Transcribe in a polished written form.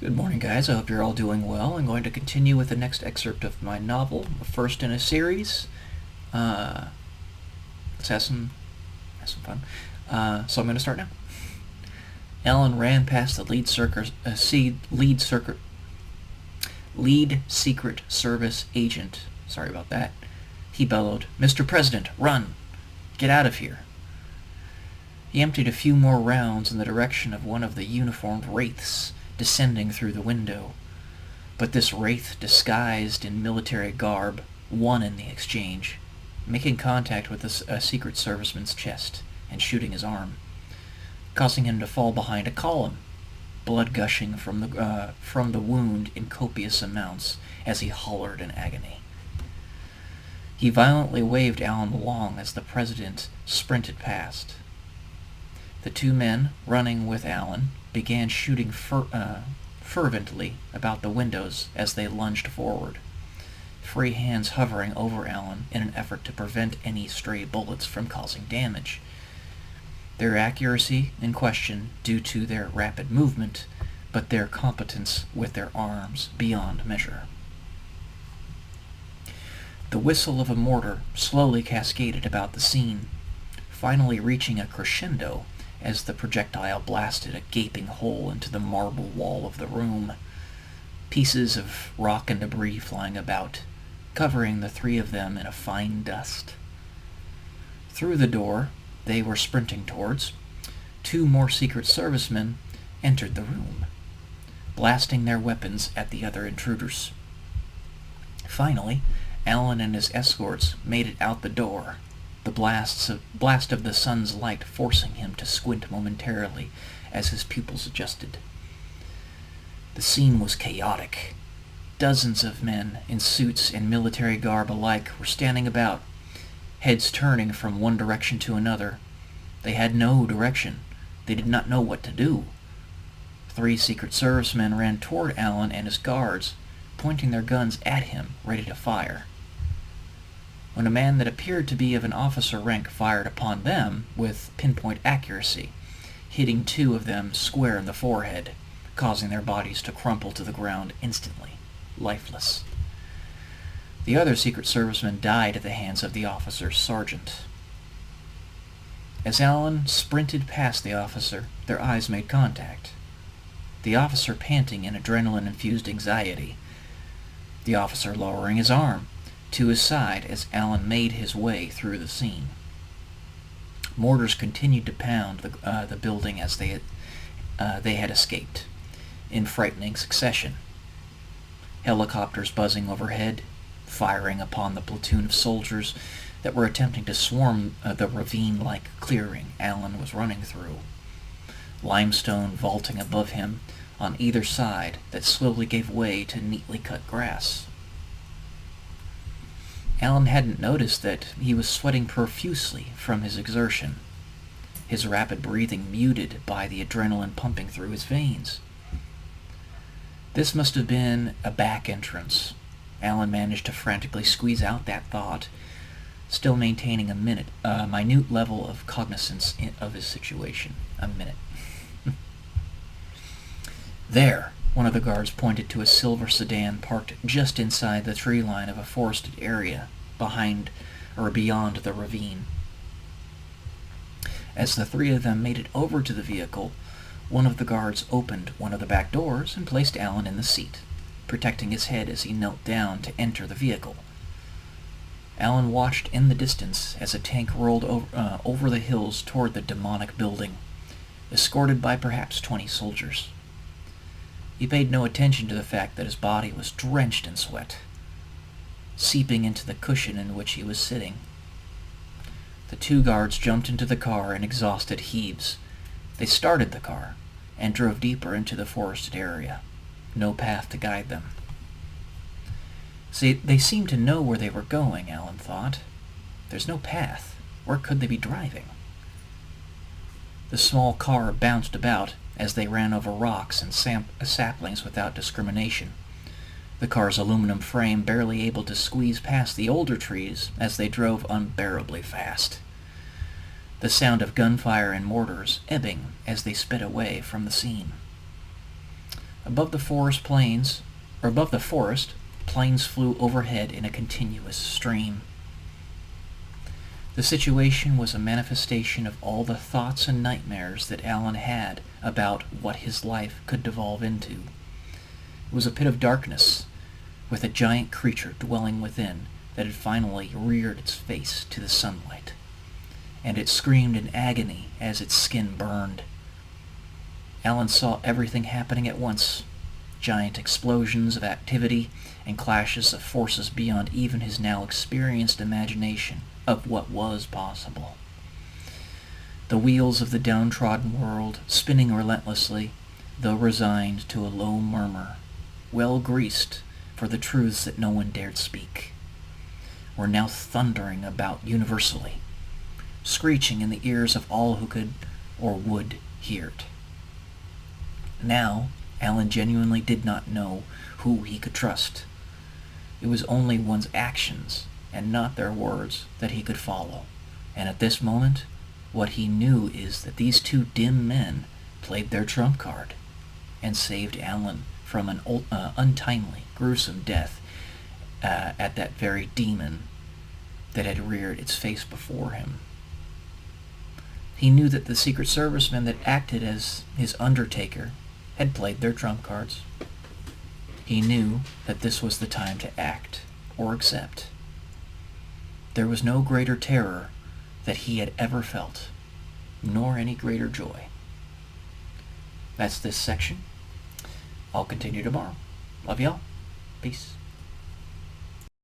Good morning, guys. I hope you're all doing well. I'm going to continue with the next excerpt of my novel, the first in a series. Let's have some fun. So I'm going to start now. Alan ran past the lead Secret Service agent. Sorry about that. He bellowed, "Mr. President, run! Get out of here!" He emptied a few more rounds in the direction of one of the uniformed wraiths descending through the window. But this wraith, disguised in military garb, won in the exchange, making contact with a Secret Serviceman's chest and shooting his arm, causing him to fall behind a column, blood gushing from the wound in copious amounts as he hollered in agony. He violently waved Alan along as the president sprinted past. The two men, running with Alan, began shooting fervently about the windows as they lunged forward, free hands hovering over Alan in an effort to prevent any stray bullets from causing damage. Their accuracy in question due to their rapid movement, but their competence with their arms beyond measure. The whistle of a mortar slowly cascaded about the scene, finally reaching a crescendo as the projectile blasted a gaping hole into the marble wall of the room, pieces of rock and debris flying about, covering the three of them in a fine dust. Through the door they were sprinting towards, two more Secret Servicemen entered the room, blasting their weapons at the other intruders. Finally, Alan and his escorts made it out the door, the blast of the sun's light forcing him to squint momentarily as his pupils adjusted. The scene was chaotic. Dozens of men in suits and military garb alike were standing about, heads turning from one direction to another. They had no direction. They did not know what to do. Three Secret Servicemen ran toward Alan and his guards, pointing their guns at him, ready to fire, when a man that appeared to be of an officer rank fired upon them with pinpoint accuracy, hitting two of them square in the forehead, causing their bodies to crumple to the ground instantly, lifeless. The other Secret Serviceman died at the hands of the officer's sergeant. As Alan sprinted past the officer, their eyes made contact, the officer panting in adrenaline-infused anxiety, the officer lowering his arm to his side as Alan made his way through the scene. Mortars continued to pound the building as they had escaped, in frightening succession. Helicopters buzzing overhead, firing upon the platoon of soldiers that were attempting to swarm the ravine-like clearing Alan was running through. Limestone vaulting above him on either side that slowly gave way to neatly cut grass. Alan hadn't noticed that he was sweating profusely from his exertion, his rapid breathing muted by the adrenaline pumping through his veins. This must have been a back entrance. Alan managed to frantically squeeze out that thought, still maintaining a minute level of cognizance of his situation. A minute. There, one of the guards pointed to a silver sedan parked just inside the tree line of a forested area beyond the ravine. As the three of them made it over to the vehicle, one of the guards opened one of the back doors and placed Alan in the seat, protecting his head as he knelt down to enter the vehicle. Alan watched in the distance as a tank rolled over the hills toward the demonic building, escorted by perhaps 20 soldiers. He paid no attention to the fact that his body was drenched in sweat, seeping into the cushion in which he was sitting. The two guards jumped into the car in exhausted heaves. They started the car and drove deeper into the forested area. No path to guide them. See, they seemed to know where they were going, Alan thought. There's no path. Where could they be driving? The small car bounced about as they ran over rocks and saplings without discrimination, the car's aluminum frame barely able to squeeze past the older trees as they drove unbearably fast. The sound of gunfire and mortars ebbing as they sped away from the scene. Above the forest, planes flew overhead in a continuous stream. The situation was a manifestation of all the thoughts and nightmares that Alan had about what his life could devolve into. It was a pit of darkness, with a giant creature dwelling within that had finally reared its face to the sunlight, and it screamed in agony as its skin burned. Alan saw everything happening at once, giant explosions of activity and clashes of forces beyond even his now experienced imagination of what was possible. The wheels of the downtrodden world, spinning relentlessly, though resigned to a low murmur, well greased for the truths that no one dared speak, were now thundering about universally, screeching in the ears of all who could or would hear it. Now, Alan genuinely did not know who he could trust. It was only one's actions and not their words that he could follow. And at this moment, what he knew is that these two dim men played their trump card and saved Alan from an untimely, gruesome death at that very demon that had reared its face before him. He knew that the Secret Servicemen that acted as his undertaker had played their trump cards. He knew that this was the time to act or accept. There was no greater terror that he had ever felt, nor any greater joy. That's this section. I'll continue tomorrow. Love y'all. Peace.